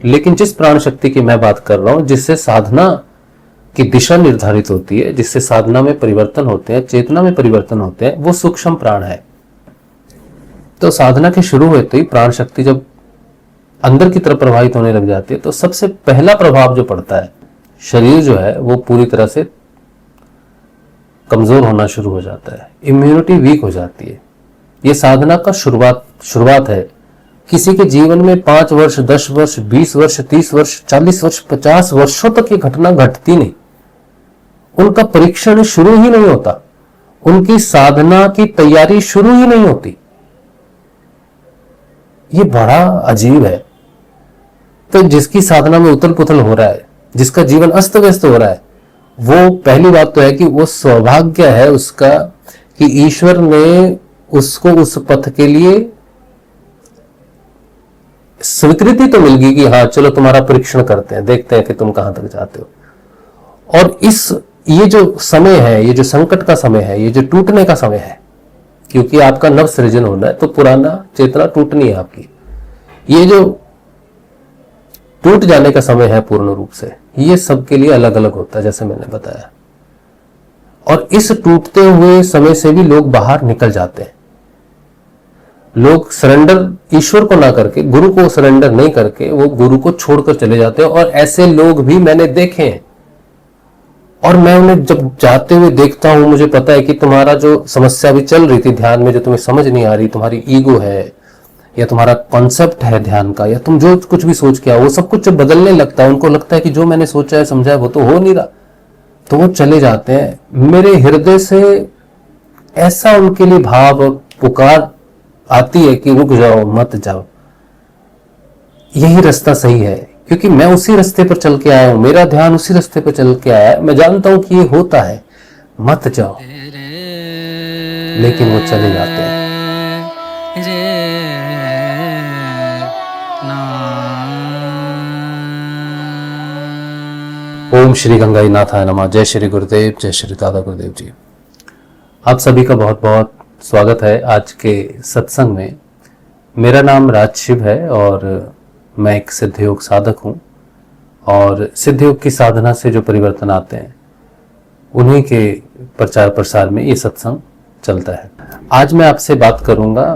लेकिन जिस प्राण शक्ति की मैं बात कर रहा हूं, जिससे साधना की दिशा निर्धारित होती है, जिससे साधना में परिवर्तन होते हैं, चेतना में परिवर्तन होते हैं, वो सूक्ष्म प्राण है। तो साधना के शुरू होते ही प्राण शक्ति जब अंदर की तरफ प्रवाहित होने लग जाती है, तो सबसे पहला प्रभाव जो पड़ता है, शरीर जो है वो पूरी तरह से कमजोर होना शुरू हो जाता है, इम्यूनिटी वीक हो जाती है। ये साधना का शुरुआत है। किसी के जीवन में 5 वर्ष, 10 वर्ष, 20 वर्ष, 30 वर्ष, 40 वर्ष, 50 वर्षों तक ये घटना घटती नहीं। उनका परीक्षण शुरू ही नहीं होता, उनकी साधना की तैयारी शुरू ही नहीं होती। ये बड़ा अजीब है। तो जिसकी साधना में उथल पुथल हो रहा है, जिसका जीवन अस्त व्यस्त हो रहा है, वो पहली बात तो है कि वो सौभाग्य है उसका कि ईश्वर ने उसको उस पथ के लिए स्वीकृति तो मिल गई कि हाँ चलो तुम्हारा परीक्षण करते हैं, देखते हैं कि तुम कहां तक जाते हो। और ये जो समय है, ये जो संकट का समय है, ये जो टूटने का समय है, क्योंकि आपका नव सृजन होना है, तो पुराना चेतना टूटनी है आपकी। ये जो टूट जाने का समय है पूर्ण रूप से, ये सबके लिए अलग अलग होता है, जैसे मैंने बताया। और इस टूटते हुए समय से भी लोग बाहर निकल जाते हैं। लोग सरेंडर ईश्वर को ना करके, गुरु को सरेंडर नहीं करके, वो गुरु को छोड़कर चले जाते हैं। और ऐसे लोग भी मैंने देखे हैं, और मैं उन्हें जब जाते हुए देखता हूं, मुझे पता है कि तुम्हारा जो समस्या भी चल रही थी ध्यान में, जो तुम्हें समझ नहीं आ रही, तुम्हारी ईगो है या तुम्हारा कॉन्सेप्ट है ध्यान का, या तुम जो कुछ भी सोच के आओ, वो सब कुछ जब बदलने लगता है, उनको लगता है कि जो मैंने सोचा है समझा है वो तो हो नहीं रहा, तो वो चले जाते हैं। मेरे हृदय से ऐसा उनके लिए भाव और पुकार आती है कि रुक जाओ, मत जाओ, यही रास्ता सही है। क्योंकि मैं उसी रास्ते पर चल के आया हूं, मेरा ध्यान उसी रास्ते पर चल के आया है, मैं जानता हूं कि ये होता है, मत जाओ। लेकिन वो चले जाते हैं। ओम श्री गंगाई नाथाय नमः। जय श्री गुरुदेव, जय श्री दादा गुरुदेव जी। आप सभी का बहुत बहुत स्वागत है आज के सत्संग में। मेरा नाम राजशिव है और मैं एक सिद्ध योग साधक हूँ। और सिद्ध योग की साधना से जो परिवर्तन आते हैं, उन्हीं के प्रचार प्रसार में ये सत्संग चलता है। आज मैं आपसे बात करूँगा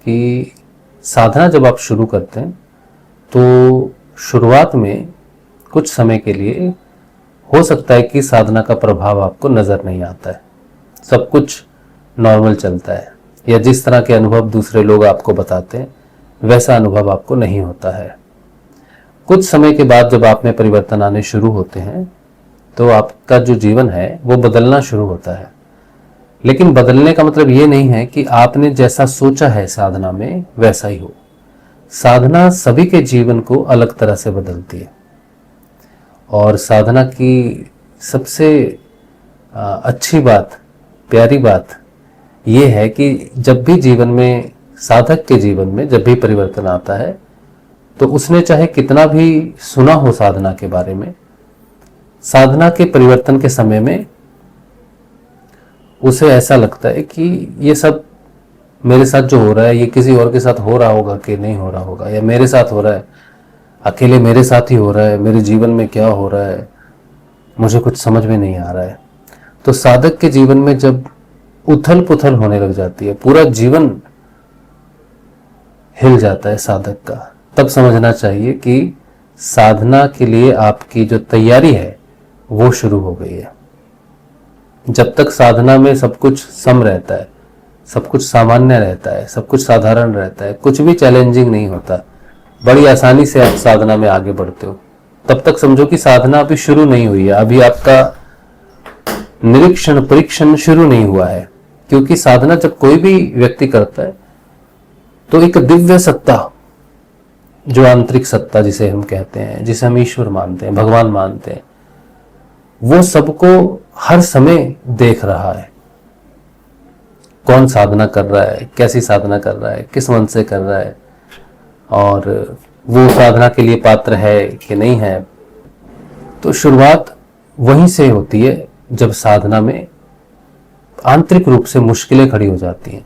कि साधना जब आप शुरू करते हैं, तो शुरुआत में कुछ समय के लिए हो सकता है कि साधना का प्रभाव आपको नजर नहीं आता है, सब कुछ नॉर्मल चलता है, या जिस तरह के अनुभव दूसरे लोग आपको बताते हैं वैसा अनुभव आपको नहीं होता है। कुछ समय के बाद जब आप में परिवर्तन आने शुरू होते हैं, तो आपका जो जीवन है वो बदलना शुरू होता है। लेकिन बदलने का मतलब ये नहीं है कि आपने जैसा सोचा है साधना में वैसा ही हो। साधना सभी के जीवन को अलग तरह से बदलती है। और साधना की सबसे अच्छी बात, प्यारी बात यह है कि जब भी जीवन में, साधक के जीवन में जब भी परिवर्तन आता है, तो उसने चाहे कितना भी सुना हो साधना के बारे में, साधना के परिवर्तन के समय में उसे ऐसा लगता है कि ये सब मेरे साथ जो हो रहा है, ये किसी और के साथ हो रहा होगा कि नहीं हो रहा होगा, या मेरे साथ हो रहा है, अकेले मेरे साथ ही हो रहा है, मेरे जीवन में क्या हो रहा है, मुझे कुछ समझ में नहीं आ रहा है। तो साधक के जीवन में जब उथल पुथल होने लग जाती है, पूरा जीवन हिल जाता है साधक का, तब समझना चाहिए कि साधना के लिए आपकी जो तैयारी है वो शुरू हो गई है। जब तक साधना में सब कुछ सम रहता है, सब कुछ सामान्य रहता है, सब कुछ साधारण रहता है, कुछ भी चैलेंजिंग नहीं होता, बड़ी आसानी से आप साधना में आगे बढ़ते हो, तब तक समझो कि साधना अभी शुरू नहीं हुई है, अभी आपका निरीक्षण परीक्षण शुरू नहीं हुआ है। क्योंकि साधना जब कोई भी व्यक्ति करता है, तो एक दिव्य सत्ता, जो आंतरिक सत्ता जिसे हम कहते हैं, जिसे हम ईश्वर मानते हैं, भगवान मानते हैं, वो सबको हर समय देख रहा है। कौन साधना कर रहा है, कैसी साधना कर रहा है, किस मन से कर रहा है, और वो साधना के लिए पात्र है कि नहीं है। तो शुरुआत वहीं से होती है जब साधना में आंतरिक रूप से मुश्किलें खड़ी हो जाती हैं।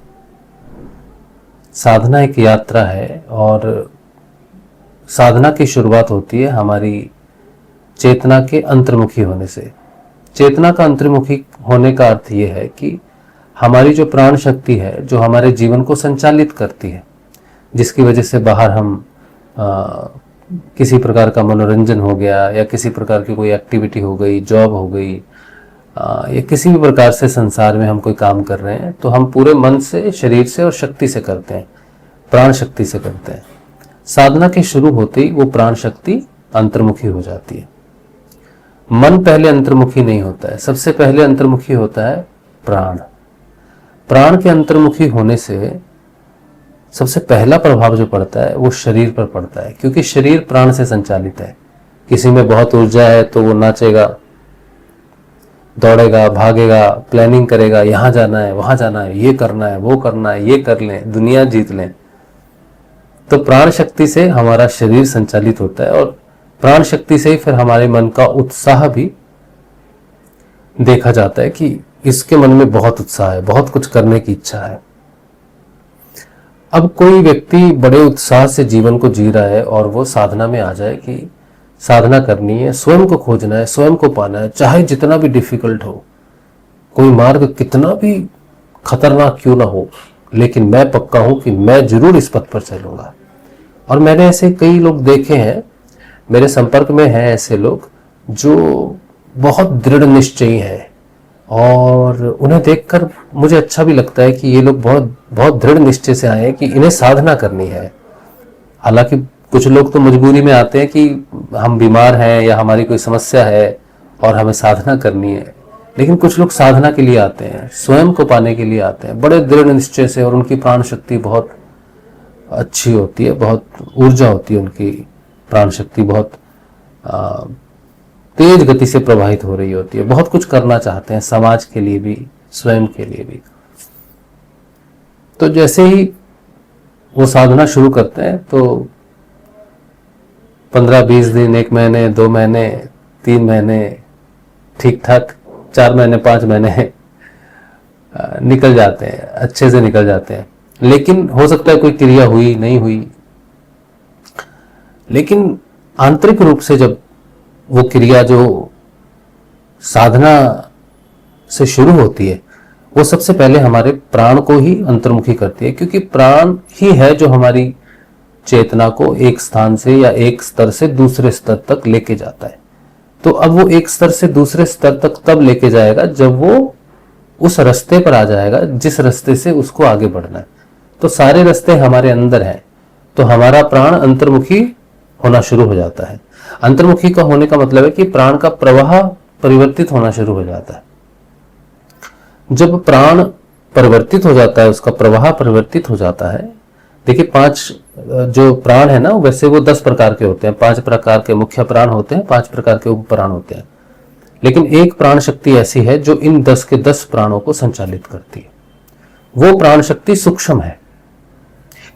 साधना एक यात्रा है, और साधना की शुरुआत होती है हमारी चेतना के अंतर्मुखी होने से। चेतना का अंतर्मुखी होने का अर्थ ये है कि हमारी जो प्राण शक्ति है, जो हमारे जीवन को संचालित करती है, जिसकी वजह से बाहर हम किसी प्रकार का मनोरंजन हो गया या किसी प्रकार की कोई एक्टिविटी हो गई, जॉब हो गई, या किसी भी प्रकार से संसार में हम कोई काम कर रहे हैं, तो हम पूरे मन से, शरीर से और शक्ति से करते हैं, प्राण शक्ति से करते हैं। साधना के शुरू होते ही वो प्राण शक्ति अंतर्मुखी हो जाती है। मन पहले अंतर्मुखी नहीं होता है, सबसे पहले अंतर्मुखी होता है प्राण। प्राण के अंतर्मुखी होने से सबसे पहला प्रभाव जो पड़ता है वो शरीर पर पड़ता है, क्योंकि शरीर प्राण से संचालित है। किसी में बहुत ऊर्जा है तो वो नाचेगा, दौड़ेगा, भागेगा, प्लानिंग करेगा, यहाँ जाना है, वहां जाना है, ये करना है, वो करना है, ये कर लें, दुनिया जीत लें। तो प्राण शक्ति से हमारा शरीर संचालित होता है और प्राण शक्ति से ही फिर हमारे मन का उत्साह भी देखा जाता है कि इसके मन में बहुत उत्साह है, बहुत कुछ करने की इच्छा है। अब कोई व्यक्ति बड़े उत्साह से जीवन को जी रहा है और वो साधना में आ जाए कि साधना करनी है, स्वयं को खोजना है, स्वयं को पाना है, चाहे जितना भी डिफिकल्ट हो, कोई मार्ग कितना भी खतरनाक क्यों ना हो, लेकिन मैं पक्का हूं कि मैं जरूर इस पथ पर चलूंगा। और मैंने ऐसे कई लोग देखे हैं, मेरे संपर्क में हैं ऐसे लोग जो बहुत दृढ़ निश्चयी हैं और उन्हें देखकर मुझे अच्छा भी लगता है कि ये लोग बहुत बहुत दृढ़ निश्चय से आए हैं कि इन्हें साधना करनी है। हालांकि कुछ लोग तो मजबूरी में आते हैं कि हम बीमार हैं या हमारी कोई समस्या है और हमें साधना करनी है, लेकिन कुछ लोग साधना के लिए आते हैं, स्वयं को पाने के लिए आते हैं बड़े दृढ़ निश्चय से, और उनकी प्राण शक्ति बहुत अच्छी होती है, बहुत ऊर्जा होती है उनकी प्राण शक्ति, बहुत तेज गति से प्रवाहित हो रही होती है, बहुत कुछ करना चाहते हैं समाज के लिए भी, स्वयं के लिए भी। तो जैसे ही वो साधना शुरू करते हैं तो 15-20 दिन, 1 महीने, 2 महीने, 3 महीने ठीक ठाक, 4 महीने, 5 महीने निकल जाते हैं, अच्छे से निकल जाते हैं। लेकिन हो सकता है कोई क्रिया हुई नहीं हुई, लेकिन आंतरिक रूप से जब वो क्रिया जो साधना से शुरू होती है वो सबसे पहले हमारे प्राण को ही अंतर्मुखी करती है, क्योंकि प्राण ही है जो हमारी चेतना को एक स्थान से या एक स्तर से दूसरे स्तर तक लेके जाता है। तो अब वो एक स्तर से दूसरे स्तर तक तब लेके जाएगा जब वो उस रास्ते पर आ जाएगा जिस रास्ते से उसको आगे बढ़ना है। तो सारे रास्ते हमारे अंदर हैं, तो हमारा प्राण अंतर्मुखी होना शुरू हो जाता है। अंतर्मुखी का होने का मतलब है कि प्राण का प्रवाह परिवर्तित होना शुरू हो जाता है। जब प्राण परिवर्तित हो जाता है, उसका प्रवाह परिवर्तित हो जाता है। देखिए 5 जो प्राण है ना, वैसे वो 10 प्रकार के होते हैं, 5 प्रकार के मुख्य प्राण होते हैं, 5 प्रकार के उप प्राण होते हैं, लेकिन एक प्राण शक्ति ऐसी है जो इन 10 के 10 प्राणों को संचालित करती है। वो प्राण शक्ति सूक्ष्म है।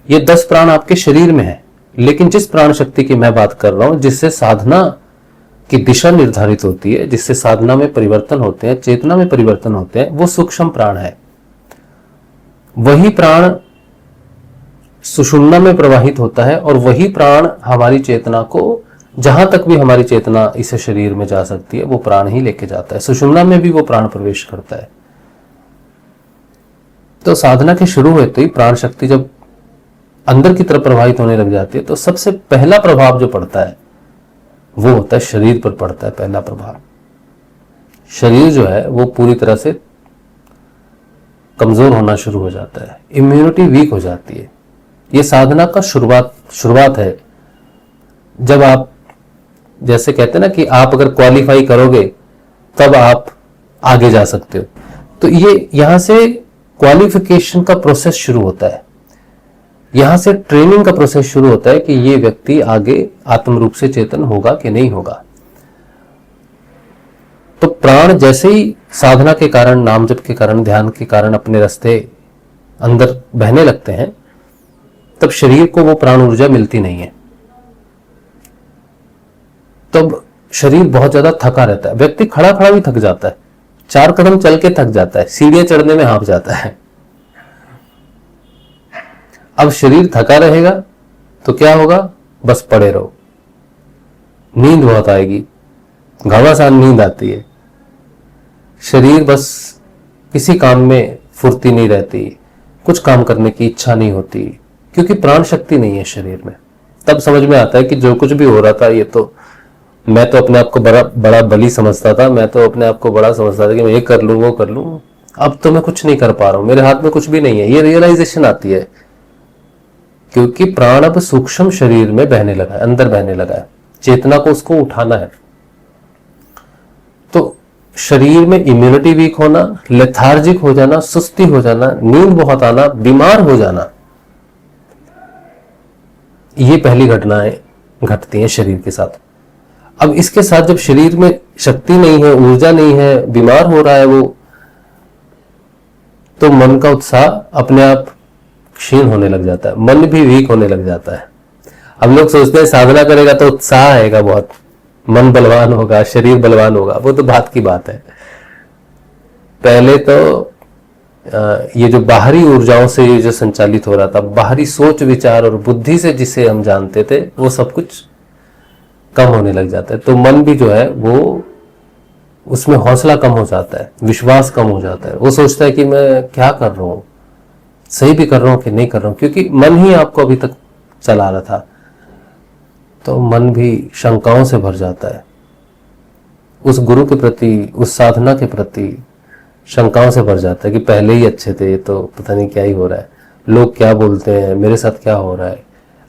ये 10 प्राण आपके शरीर में है, लेकिन जिस प्राण शक्ति की मैं बात कर रहा हूं, जिससे साधना की दिशा निर्धारित होती है, जिससे साधना में परिवर्तन होते हैं, चेतना में परिवर्तन होते हैं, वो सूक्ष्म प्राण है। वही प्राण सुषुम्ना में प्रवाहित होता है और वही प्राण हमारी चेतना को, जहां तक भी हमारी चेतना इस शरीर में जा सकती है, वो प्राण ही लेके जाता है। सुषुम्ना में भी वो प्राण प्रवेश करता है। तो साधना के शुरू होते ही प्राण शक्ति जब अंदर की तरफ प्रवाहित होने लग जाती है, तो सबसे पहला प्रभाव जो पड़ता है वो होता है शरीर पर पड़ता है। पहला प्रभाव, शरीर जो है वो पूरी तरह से कमजोर होना शुरू हो जाता है, इम्यूनिटी वीक हो जाती है। ये साधना का शुरुआत है। जब आप, जैसे कहते हैं ना कि आप अगर क्वालिफाई करोगे तब आप आगे जा सकते हो, तो ये यहां से क्वालिफिकेशन का प्रोसेस शुरू होता है, यहां से ट्रेनिंग का प्रोसेस शुरू होता है कि ये व्यक्ति आगे आत्म रूप से चेतन होगा कि नहीं होगा। तो प्राण जैसे ही साधना के कारण, नाम जप के कारण, ध्यान के कारण अपने रास्ते अंदर बहने लगते हैं, तब शरीर को वो प्राण ऊर्जा मिलती नहीं है। तब शरीर बहुत ज्यादा थका रहता है, व्यक्ति खड़ा खड़ा भी थक जाता है, 4 कदम चल के थक जाता है, सीढ़ियां चढ़ने में हाँफ जाता है। अब शरीर थका रहेगा तो क्या होगा, बस पड़े रहो। नींद बहुत आएगी, घमासान नींद आती है। शरीर बस किसी काम में फुर्ती नहीं रहती, कुछ काम करने की इच्छा नहीं होती, क्योंकि प्राण शक्ति नहीं है शरीर में। तब समझ में आता है कि जो कुछ भी हो रहा था, ये तो मैं तो अपने आप को बड़ा बड़ा बली समझता था, मैं तो अपने आप को बड़ा समझता था कि मैं ये कर लूं वो कर लूं, अब तो मैं कुछ नहीं कर पा रहा हूं, मेरे हाथ में कुछ भी नहीं है। ये रियलाइजेशन आती है क्योंकि प्राण अब सूक्ष्म शरीर में बहने लगा है, अंदर बहने लगा है, चेतना को उसको उठाना है। तो शरीर में इम्यूनिटी वीक होना, लेथार्जिक हो जाना, सुस्ती हो जाना, नींद बहुत आना, बीमार हो जाना, ये पहली घटनाएं घटती हैं शरीर के साथ। अब इसके साथ जब शरीर में शक्ति नहीं है, ऊर्जा नहीं है, बीमार हो रहा है वो, तो मन का उत्साह अपने आप क्षीण होने लग जाता है, मन भी वीक होने लग जाता है। अब लोग सोचते हैं साधना करेगा तो उत्साह आएगा बहुत, मन बलवान होगा, शरीर बलवान होगा, वो तो बात की बात है। पहले तो ये जो बाहरी ऊर्जाओं से ये जो संचालित हो रहा था, बाहरी सोच विचार और बुद्धि से जिसे हम जानते थे, वो सब कुछ कम होने लग जाता है। तो मन भी जो है वो, उसमें हौसला कम हो जाता है, विश्वास कम हो जाता है। वो सोचता है कि मैं क्या कर रहा हूं, सही भी कर रहा हूं कि नहीं कर रहा हूं, क्योंकि मन ही आपको अभी तक चला रहा था। तो मन भी शंकाओं से भर जाता है, उस गुरु के प्रति, उस साधना के प्रति शंकाओं से भर जाता है कि पहले ही अच्छे थे, तो पता नहीं क्या ही हो रहा है, लोग क्या बोलते हैं, मेरे साथ क्या हो रहा है।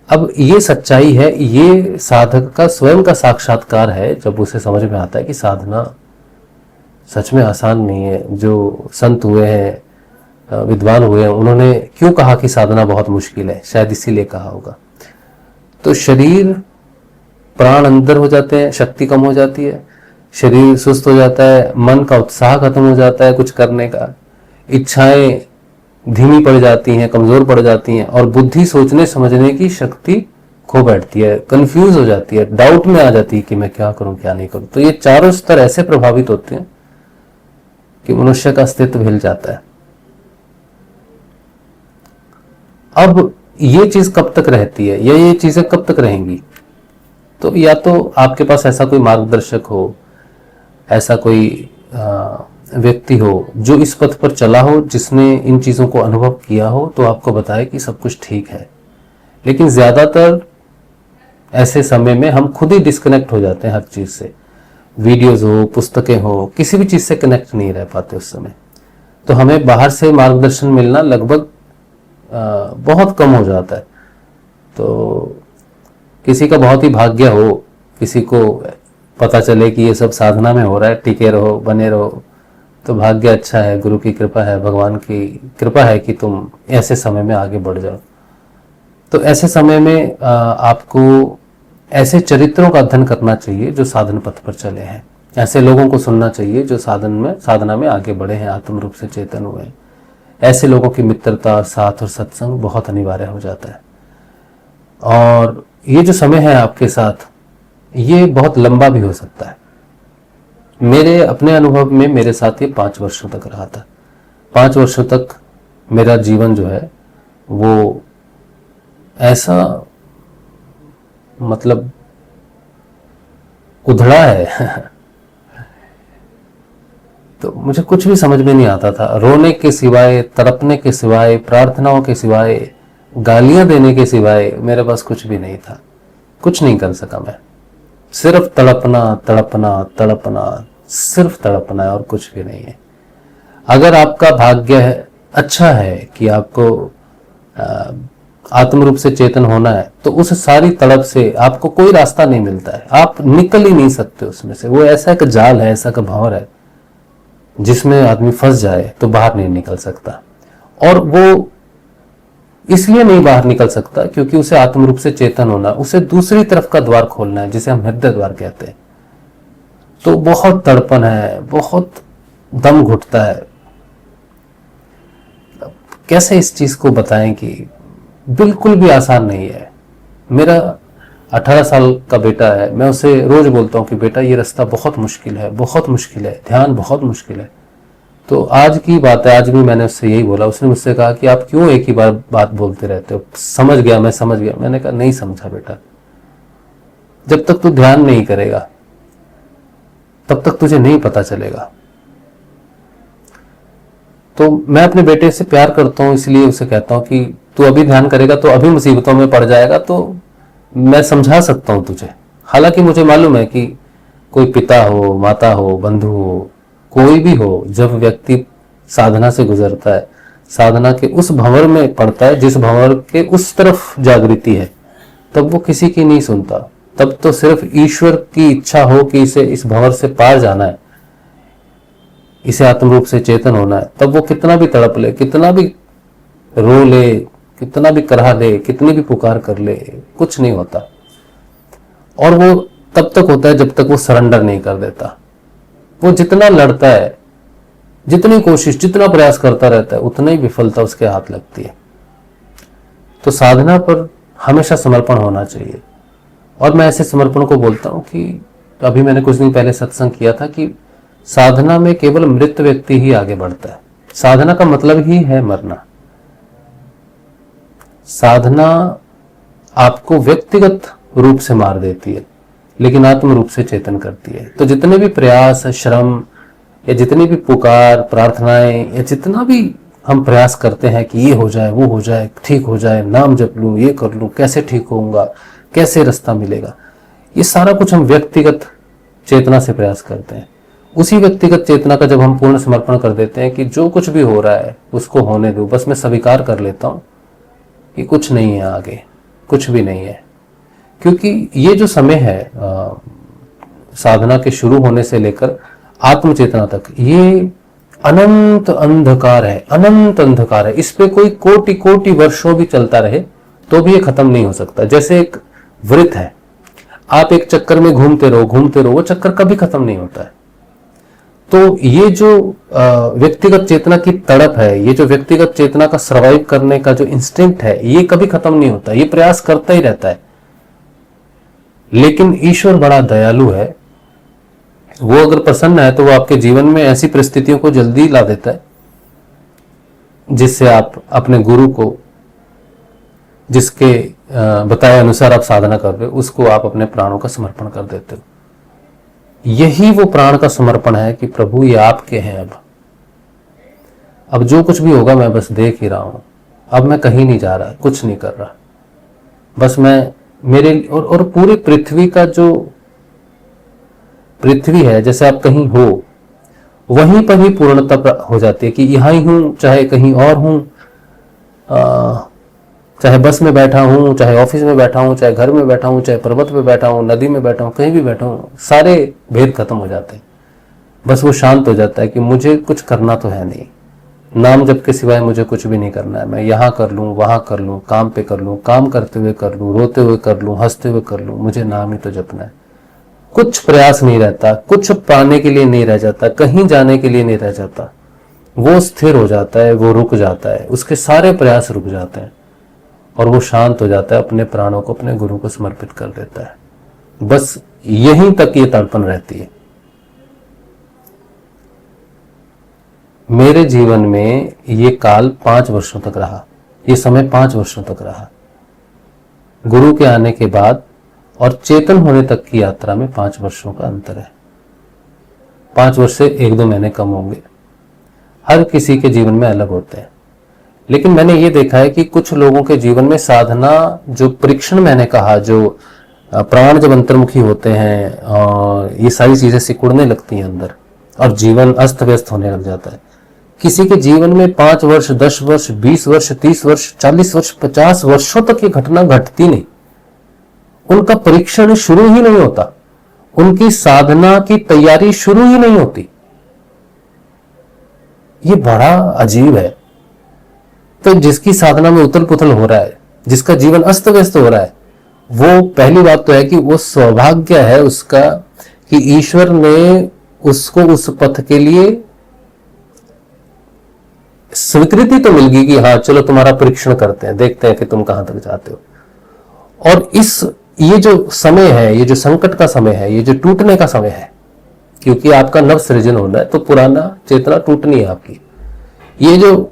अब ये सच्चाई है, ये साधक का स्वयं का साक्षात्कार है, जब उसे समझ में आता है कि साधना सच में आसान नहीं है। जो संत हुए हैं, विद्वान हुए हैं, उन्होंने क्यों कहा कि साधना बहुत मुश्किल है, शायद इसीलिए कहा होगा। तो शरीर, प्राण अंदर हो जाते हैं, शक्ति कम हो जाती है, शरीर सुस्त हो जाता है, मन का उत्साह खत्म हो जाता है कुछ करने का, इच्छाएं धीमी पड़ जाती हैं, कमजोर पड़ जाती हैं, और बुद्धि सोचने समझने की शक्ति खो बैठती है, कंफ्यूज हो जाती है, डाउट में आ जाती है कि मैं क्या करूं क्या नहीं करूं। तो ये चारों स्तर ऐसे प्रभावित होते हैं कि मनुष्य का अस्तित्व हिल जाता है। अब ये चीज कब तक रहती है, या ये चीजें कब तक रहेंगी? तो या तो आपके पास ऐसा कोई मार्गदर्शक हो, ऐसा कोई व्यक्ति हो जो इस पथ पर चला हो, जिसने इन चीजों को अनुभव किया हो, तो आपको बताए कि सब कुछ ठीक है। लेकिन ज्यादातर ऐसे समय में हम खुद ही डिस्कनेक्ट हो जाते हैं हर चीज से। वीडियोज हो, पुस्तकें हो, किसी भी चीज से कनेक्ट नहीं रह पाते उस समय। तो हमें बाहर से मार्गदर्शन मिलना लगभग बहुत कम हो जाता है। तो किसी का बहुत ही भाग्य हो, किसी को पता चले कि ये सब साधना में हो रहा है, टिके रहो, बने रहो, तो भाग्य अच्छा है, गुरु की कृपा है, भगवान की कृपा है कि तुम ऐसे समय में आगे बढ़ जाओ। तो ऐसे समय में आपको ऐसे चरित्रों का अध्ययन करना चाहिए जो साधन पथ पर चले हैं। ऐसे लोगों को सुनना चाहिए जो साधना में आगे बढ़े हैं, आत्म रूप से चेतन हुए हैं। ऐसे लोगों की मित्रता, साथ और सत्संग बहुत अनिवार्य हो जाता है। और ये जो समय है आपके साथ, ये बहुत लंबा भी हो सकता है। मेरे अपने अनुभव में मेरे साथ ये 5 वर्षों तक रहा था। 5 वर्षों तक मेरा जीवन जो है वो ऐसा, मतलब उधड़ा है तो मुझे कुछ भी समझ में नहीं आता था। रोने के सिवाय, तड़पने के सिवाय, प्रार्थनाओं के सिवाय, गालियां देने के सिवाय मेरे पास कुछ भी नहीं था। कुछ नहीं कर सका मैं, सिर्फ तड़पना तड़पना तड़पना, सिर्फ तड़पना है और कुछ भी नहीं है। अगर आपका भाग्य है, अच्छा है कि आपको आत्म रूप से चेतन होना है, तो उस सारी तड़प से आपको कोई रास्ता नहीं मिलता है, आप निकल ही नहीं सकते उसमें से। वो ऐसा एक जाल है, ऐसा का भंवर है जिसमें आदमी फंस जाए तो बाहर नहीं निकल सकता। और वो इसलिए नहीं बाहर निकल सकता क्योंकि उसे आत्म रूप से चेतन होना, उसे दूसरी तरफ का द्वार खोलना है, जिसे हम हृदय द्वार कहते हैं। तो बहुत तड़पन है, बहुत दम घुटता है। कैसे इस चीज को बताएं कि बिल्कुल भी आसान नहीं है। मेरा 18 साल का बेटा है, मैं उसे रोज बोलता हूं कि बेटा ये रास्ता बहुत मुश्किल है, बहुत मुश्किल है, ध्यान बहुत मुश्किल है। तो आज की बात है, आज भी मैंने उससे यही बोला। उसने मुझसे कहा कि आप क्यों एक ही बार बात बोलते रहते हो, समझ गया, मैं समझ गया। मैंने कहा नहीं समझा बेटा, जब तक तू ध्यान नहीं करेगा तब तक तुझे नहीं पता चलेगा। तो मैं अपने बेटे से प्यार करता हूं, इसलिए उसे कहता हूं कि तू अभी ध्यान करेगा तो अभी मुसीबतों में पड़ जाएगा, तो मैं समझा सकता हूं तुझे। हालांकि मुझे मालूम है कि कोई पिता हो, माता हो, बंधु हो, कोई भी हो, जब व्यक्ति साधना से गुजरता है, साधना के उस भंवर में पड़ता है जिस भंवर के उस तरफ जागृति है, तब वो किसी की नहीं सुनता। तब तो सिर्फ ईश्वर की इच्छा हो कि इसे इस भंवर से पार जाना है, इसे आत्म रूप से चेतन होना है, तब वो कितना भी तड़प ले, कितना भी रो ले, कितना भी कराह ले, कितनी भी पुकार कर ले, कुछ नहीं होता। और वो तब तक होता है जब तक वो सरेंडर नहीं कर देता। वो जितना लड़ता है, जितनी कोशिश, जितना प्रयास करता रहता है, उतना ही विफलता उसके हाथ लगती है। तो साधना पर हमेशा समर्पण होना चाहिए। और मैं ऐसे समर्पण को बोलता हूं कि अभी मैंने कुछ दिन पहले सत्संग किया था कि साधना में केवल मृत व्यक्ति ही आगे बढ़ता है। साधना का मतलब ही है मरना। साधना आपको व्यक्तिगत रूप से मार देती है, लेकिन आत्म रूप से चेतन करती है। तो जितने भी प्रयास, श्रम, या जितनी भी पुकार, प्रार्थनाएं, या जितना भी हम प्रयास करते हैं कि ये हो जाए, वो हो जाए, ठीक हो जाए, नाम जप लूं, ये कर लूं, कैसे ठीक होऊंगा, कैसे रास्ता मिलेगा, ये सारा कुछ हम व्यक्तिगत चेतना से प्रयास करते हैं। उसी व्यक्तिगत चेतना का जब हम पूर्ण समर्पण कर देते हैं कि जो कुछ भी हो रहा है उसको होने दो, बस मैं स्वीकार कर लेता हूं कि कुछ नहीं है, आगे कुछ भी नहीं है। क्योंकि ये जो समय है साधना के शुरू होने से लेकर आत्म चेतना तक, ये अनंत अंधकार है, अनंत अंधकार है। इस पे कोई कोटि कोटि वर्षों भी चलता रहे तो भी ये खत्म नहीं हो सकता। जैसे एक वृत्त है, आप एक चक्कर में घूमते रहो, वो चक्कर कभी खत्म नहीं होता है। तो ये जो व्यक्तिगत चेतना की तड़प है, ये जो व्यक्तिगत चेतना का सर्वाइव करने का जो इंस्टिंक्ट है, ये कभी खत्म नहीं होता, ये प्रयास करता ही रहता है। लेकिन ईश्वर बड़ा दयालु है, वो अगर प्रसन्न है तो वो आपके जीवन में ऐसी परिस्थितियों को जल्दी ला देता है जिससे आप अपने गुरु को, जिसके बताए अनुसार आप साधना कर रहे हो, उसको आप अपने प्राणों का समर्पण कर देते हो। यही वो प्राण का समर्पण है कि प्रभु ये आपके हैं। अब जो कुछ भी होगा मैं बस देख ही रहा हूं, अब मैं कहीं नहीं जा रहा, कुछ नहीं कर रहा, बस मैं मेरे और पूरी पृथ्वी का जो पृथ्वी है, जैसे आप कहीं हो वहीं पर ही पूर्णता हो जाती है कि यहां ही हूं, चाहे कहीं और हूं, चाहे बस में बैठा हूं, चाहे ऑफिस में बैठा हूं, चाहे घर में बैठा हूं, चाहे पर्वत में बैठा हूं, नदी में बैठा हूं, कहीं भी बैठा हूं, सारे भेद खत्म हो जाते हैं। बस वो शांत हो जाता है कि मुझे कुछ करना तो है नहीं, नाम जप के सिवाय मुझे कुछ भी नहीं करना है। मैं यहाँ कर लूं, वहां कर लूं, काम पे कर लूं, काम करते हुए कर लूं, रोते हुए कर लूं, हंसते हुए कर लूं, मुझे नाम ही तो जपना है। कुछ प्रयास नहीं रहता, कुछ पाने के लिए नहीं रह जाता, कहीं जाने के लिए नहीं रह जाता। वो स्थिर हो जाता है, वो रुक जाता है, उसके सारे प्रयास रुक जाते हैं और वो शांत हो जाता है, अपने प्राणों को अपने गुरु को समर्पित कर देता है। बस यहीं तक ये तड़पन रहती है। मेरे जीवन में ये काल 5 वर्षों तक रहा, ये समय 5 वर्षों तक रहा। गुरु के आने के बाद और चेतन होने तक की यात्रा में 5 वर्षों का अंतर है। 5 वर्ष से 1-2 महीने कम होंगे, हर किसी के जीवन में अलग होते हैं। लेकिन मैंने ये देखा है कि कुछ लोगों के जीवन में साधना, जो परीक्षण मैंने कहा, जो प्राण जब अंतर्मुखी होते हैं और ये सारी चीजें सिकुड़ने लगती हैं अंदर और जीवन अस्त व्यस्त होने लग जाता है। किसी के जीवन में 5 वर्ष, 10 वर्ष, 20 वर्ष, 30 वर्ष, 40 वर्ष, 50 वर्षों तक ये घटना घटती नहीं, उनका परीक्षण शुरू ही नहीं होता, उनकी साधना की तैयारी शुरू ही नहीं होती। ये बड़ा अजीब है। तो जिसकी साधना में उथल पुथल हो रहा है, जिसका जीवन अस्त व्यस्त हो रहा है, वो पहली बात तो है कि वो सौभाग्य है उसका कि ईश्वर ने उसको उस पथ के लिए स्वीकृति तो मिल गई कि हाँ चलो तुम्हारा परीक्षण करते हैं, देखते हैं कि तुम कहां तक जाते हो। और ये जो समय है, ये जो संकट का समय है, ये जो टूटने का समय है, क्योंकि आपका नव सृजन होना है तो पुराना चेतना टूटनी है आपकी। ये जो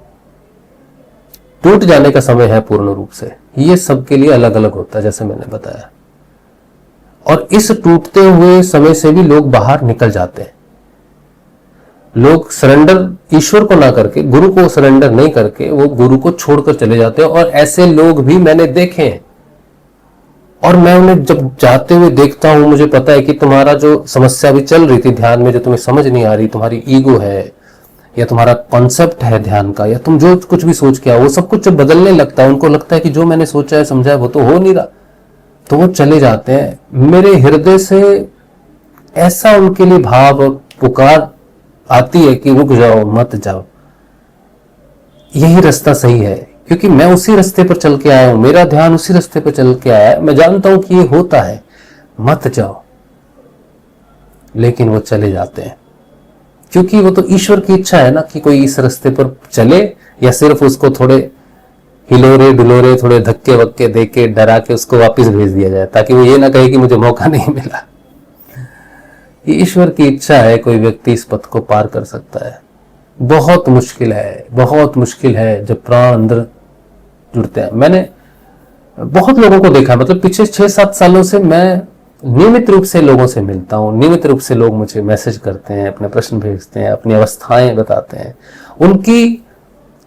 टूट जाने का समय है पूर्ण रूप से, ये सबके लिए अलग अलग होता है, जैसे मैंने बताया। और इस टूटते हुए समय से भी लोग बाहर निकल जाते हैं। लोग सरेंडर ईश्वर को ना करके, गुरु को सरेंडर नहीं करके, वो गुरु को छोड़कर चले जाते हैं। और ऐसे लोग भी मैंने देखे हैं, और मैं उन्हें जब जाते हुए देखता हूं, मुझे पता है कि तुम्हारा जो समस्या भी चल रही थी ध्यान में, जो तुम्हें समझ नहीं आ रही, तुम्हारी ईगो है या तुम्हारा कॉन्सेप्ट है ध्यान का, या तुम जो कुछ भी सोच के आओ, वो सब कुछ जब बदलने लगता है, उनको लगता है कि जो मैंने सोचा है समझा है वो तो हो नहीं रहा, तो वो चले जाते हैं। मेरे हृदय से ऐसा उनके लिए भाव और पुकार आती है कि रुक जाओ, मत जाओ, यही रास्ता सही है, क्योंकि मैं उसी रास्ते पर चल के आया हूं, मेरा ध्यान उसी रास्ते पर चल के आया है, मैं जानता हूं कि ये होता है, मत जाओ। लेकिन वो चले जाते हैं, क्योंकि वो तो ईश्वर की इच्छा है ना कि कोई इस रास्ते पर चले, या सिर्फ उसको थोड़े हिलोरे डुलोरे, थोड़े धक्के वक्के दे के डरा के उसको वापस भेज दिया जाए, ताकि वो ये ना कहे कि मुझे मौका नहीं मिला। ये ईश्वर की इच्छा है, कोई व्यक्ति इस पथ को पार कर सकता है। बहुत मुश्किल है, बहुत मुश्किल है जब प्राण अंदर जुड़ते हैं। मैंने बहुत लोगों को देखा, मतलब पिछले 6-7 सालों से मैं नियमित रूप से लोगों से मिलता हूँ, नियमित रूप से लोग मुझे मैसेज करते हैं, अपने प्रश्न भेजते हैं, अपनी अवस्थाएं बताते हैं। उनकी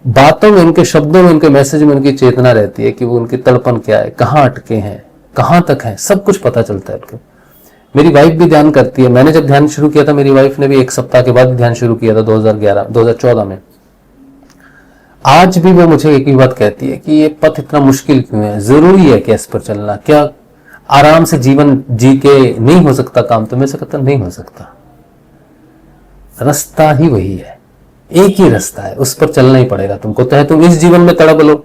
बातों में, उनके शब्दों में, उनके मैसेज में उनकी चेतना रहती है कि वो उनकी तड़पन क्या है, कहाँ अटके हैं, कहाँ तक है, सब कुछ पता चलता है उनको। मेरी वाइफ भी ध्यान करती है। मैंने जब ध्यान शुरू किया था, मेरी वाइफ ने भी 1 सप्ताह के बाद ध्यान शुरू किया था 2014 में। आज भी वो मुझे एक ही बात कहती है कि ये पथ इतना मुश्किल क्यों है, जरूरी है क्या इस पर चलना, क्या आराम से जीवन जी के नहीं हो सकता काम? तो मैं से कहता नहीं हो सकता, रास्ता ही वही है, एक ही रास्ता है, उस पर चलना ही पड़ेगा तुमको। चाहे तुम इस जीवन में तड़प लो,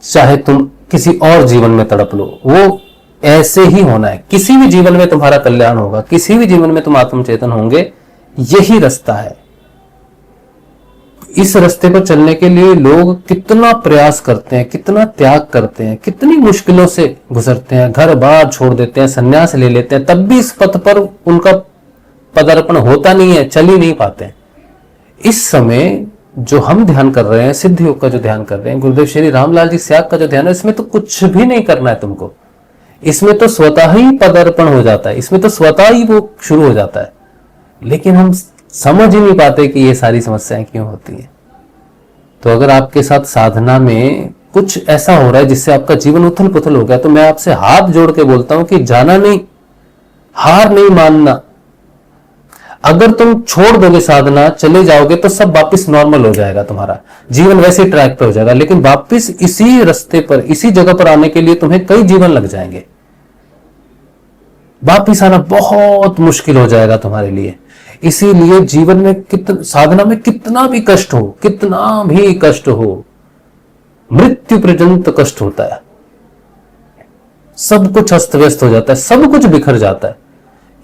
चाहे तुम किसी और जीवन में तड़प लो, वो ऐसे ही होना है। किसी भी जीवन में तुम्हारा कल्याण होगा, किसी भी जीवन में तुम आत्मचेतन होंगे, यही रास्ता है। इस रास्ते पर चलने के लिए लोग कितना प्रयास करते हैं, कितना त्याग करते हैं, कितनी मुश्किलों से गुजरते हैं, घर बार छोड़ देते हैं, संन्यास ले लेते हैं, तब भी इस पथ पर उनका पदार्पण होता नहीं है, चल ही नहीं पाते। इस समय जो हम ध्यान कर रहे हैं, सिद्ध योग का जो ध्यान कर रहे हैं, गुरुदेव श्री रामलाल जी स्याग का जो ध्यान है, इसमें तो कुछ भी नहीं करना है तुमको। इसमें तो स्वतः ही पदार्पण हो जाता है, इसमें तो स्वतः ही वो शुरू हो जाता है। लेकिन हम समझ ही नहीं पाते कि ये सारी समस्याएं क्यों होती है। तो अगर आपके साथ साधना में कुछ ऐसा हो रहा है जिससे आपका जीवन उथल पुथल हो गया, तो मैं आपसे हाथ जोड़ के बोलता हूं कि जाना नहीं, हार नहीं मानना। अगर तुम छोड़ दोगे साधना, चले जाओगे, तो सब वापस नॉर्मल हो जाएगा, तुम्हारा जीवन वैसे ट्रैक पे हो जाएगा। लेकिन वापस इसी रास्ते पर, इसी जगह पर आने के लिए तुम्हें कई जीवन लग जाएंगे। वापिस आना बहुत मुश्किल हो जाएगा तुम्हारे लिए। इसीलिए जीवन में साधना में कितना भी कष्ट हो, कितना भी कष्ट हो, मृत्यु पर्यंत कष्ट होता है। सब कुछ अस्त व्यस्त हो जाता है, सब कुछ बिखर जाता है,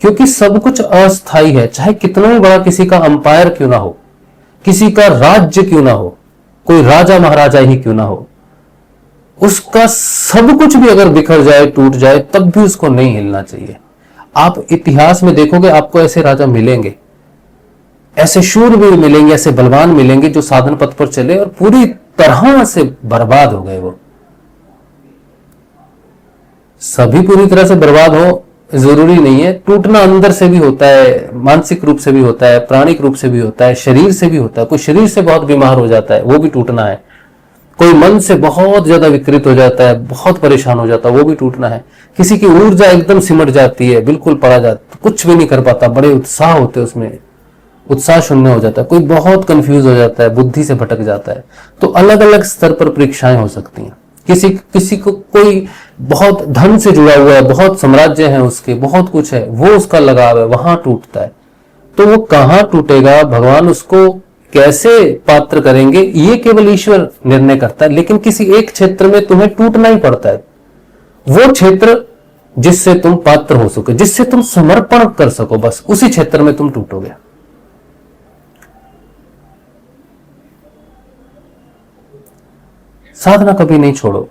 क्योंकि सब कुछ अस्थाई है। चाहे कितना भी बड़ा किसी का अंपायर क्यों ना हो, किसी का राज्य क्यों ना हो, कोई राजा महाराजा ही क्यों ना हो, उसका सब कुछ भी अगर बिखर जाए, टूट जाए, तब भी उसको नहीं हिलना चाहिए। आप इतिहास में देखोगे, आपको ऐसे राजा मिलेंगे, ऐसे शूरवीर मिलेंगे, ऐसे बलवान मिलेंगे जो साधन पथ पर चले और पूरी तरह से बर्बाद हो गए। वो सभी पूरी तरह से बर्बाद हो जरूरी नहीं है, टूटना अंदर से भी होता है, मानसिक रूप से भी होता है, प्राणिक रूप से भी होता है, शरीर से भी होता है। कोई शरीर से बहुत बीमार हो जाता है, वो भी टूटना है। कोई मन से बहुत ज्यादा विकृत हो जाता है, बहुत परेशान हो जाता है, वो भी टूटना है। किसी की ऊर्जा एकदम सिमट जाती है, बिल्कुल पड़ा जाता, कुछ भी नहीं कर पाता, बड़े उत्साह होते उसमें, उत्साह शून्य हो जाता है। कोई बहुत कंफ्यूज हो जाता है, बुद्धि से भटक जाता है। तो अलग अलग स्तर पर परीक्षाएं हो सकती हैं। किसी को कोई बहुत धन से जुड़ा हुआ है, बहुत साम्राज्य है उसके, बहुत कुछ है, वो उसका लगाव है, वहां टूटता है। तो वो कहां टूटेगा, भगवान उसको कैसे पात्र करेंगे, ये केवल ईश्वर निर्णय करता है। लेकिन किसी एक क्षेत्र में तुम्हें टूटना ही पड़ता है, वो क्षेत्र जिससे तुम पात्र हो सको, जिससे तुम समर्पण कर सको, बस उसी क्षेत्र में तुम टूटोगे। साधना कभी नहीं छोड़ो।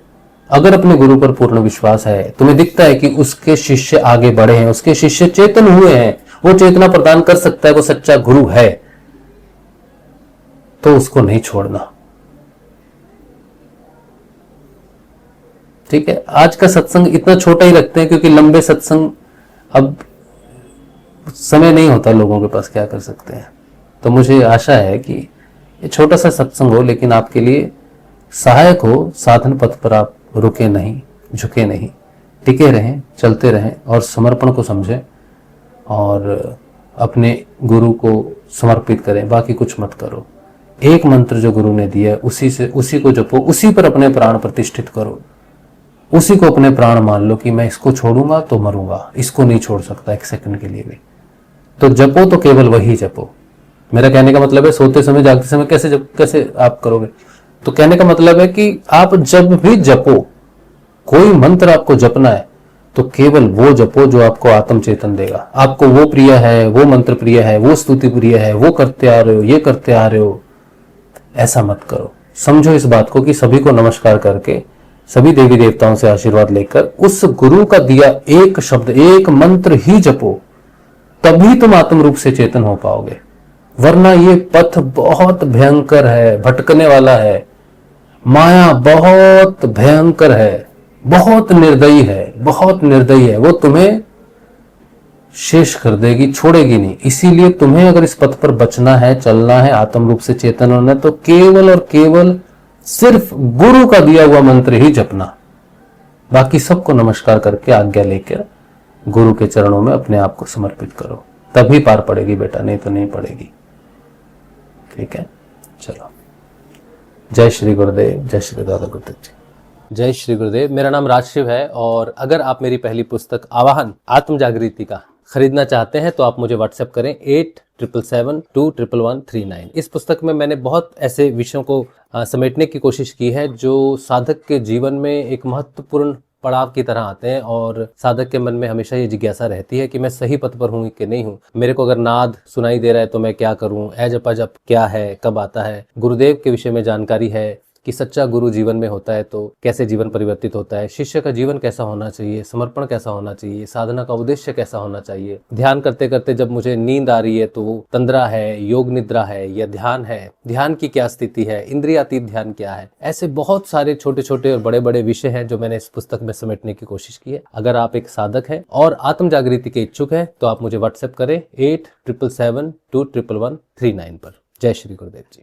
अगर अपने गुरु पर पूर्ण विश्वास है, तुम्हें दिखता है कि उसके शिष्य आगे बढ़े हैं, उसके शिष्य चेतन हुए हैं, वो चेतना प्रदान कर सकता है, वो सच्चा गुरु है, तो उसको नहीं छोड़ना। ठीक है, आज का सत्संग इतना छोटा ही रखते हैं क्योंकि लंबे सत्संग अब समय नहीं होता लोगों के पास, क्या कर सकते हैं। तो मुझे आशा है कि ये छोटा सा सत्संग हो लेकिन आपके लिए सहायक हो, साधन पथ पर आप रुके नहीं, झुके नहीं, टिके रहें, चलते रहें और समर्पण को समझें और अपने गुरु को समर्पित करें, बाकी कुछ मत करो। एक मंत्र जो गुरु ने दिया है उसी को जपो, उसी पर अपने प्राण प्रतिष्ठित करो, उसी को अपने प्राण मान लो कि मैं इसको छोड़ूंगा तो मरूंगा, इसको नहीं छोड़ सकता एक सेकंड के लिए भी। तो जपो तो केवल वही जपो। मेरा कहने का मतलब है सोते समय जागते समय कैसे आप करोगे, तो कहने का मतलब है कि आप जब भी जपो, कोई मंत्र आपको जपना है तो केवल वो जपो जो आपको आत्म चेतन देगा। आपको वो प्रिय है, वो मंत्र प्रिय है, वो स्तुति प्रिय है, वो करते आ रहे हो, ये करते आ रहे हो, ऐसा मत करो। समझो इस बात को कि सभी को नमस्कार करके, सभी देवी देवताओं से आशीर्वाद लेकर उस गुरु का दिया एक शब्द, एक मंत्र ही जपो, तभी तुम आत्म रूप से चेतन हो पाओगे। वरना ये पथ बहुत भयंकर है, भटकने वाला है। माया बहुत भयंकर है, बहुत निर्दयी है, बहुत निर्दयी है। वो तुम्हें शेष कर देगी, छोड़ेगी नहीं। इसीलिए तुम्हें अगर इस पथ पर बचना है, चलना है, आत्म रूप से चेतन होना है, तो केवल और केवल सिर्फ गुरु का दिया हुआ मंत्र ही जपना। बाकी सबको नमस्कार करके आज्ञा लेकर गुरु के चरणों में अपने आप को समर्पित करो, तभी पार पड़ेगी बेटा, नहीं तो नहीं पड़ेगी। ठीक है, चलो। जय श्री गुरुदेव, जय श्री दादा गुरुदेव जी। जय श्री गुरुदेव। मेरा नाम राजशिव है और अगर आप मेरी पहली पुस्तक आवाहन आत्म जागृति का खरीदना चाहते हैं तो आप मुझे व्हाट्सएप करें 8777211139। इस पुस्तक में मैंने बहुत ऐसे विषयों को समेटने की कोशिश की है जो साधक के जीवन में एक महत्वपूर्ण पड़ाव की तरह आते हैं और साधक के मन में हमेशा ये जिज्ञासा रहती है कि मैं सही पथ पर हूँ कि नहीं हूँ। मेरे को अगर नाद सुनाई दे रहा है तो मैं क्या करूँ, ए जपा जप क्या है, कब आता है, गुरुदेव के विषय में जानकारी है कि सच्चा गुरु जीवन में होता है तो कैसे जीवन परिवर्तित होता है, शिष्य का जीवन कैसा होना चाहिए, समर्पण कैसा होना चाहिए, साधना का उद्देश्य कैसा होना चाहिए, ध्यान करते करते जब मुझे नींद आ रही है तो वो तंद्रा है, योग निद्रा है या ध्यान है, ध्यान की क्या स्थिति है, इंद्रियातीत ध्यान क्या है। ऐसे बहुत सारे छोटे छोटे और बड़े बड़े विषय हैं जो मैंने इस पुस्तक में समेटने की कोशिश की है। अगर आप एक साधक है और आत्म जागृति के इच्छुक है तो आप मुझे व्हाट्सएप करें 8777211139 पर। जय श्री गुरुदेव जी।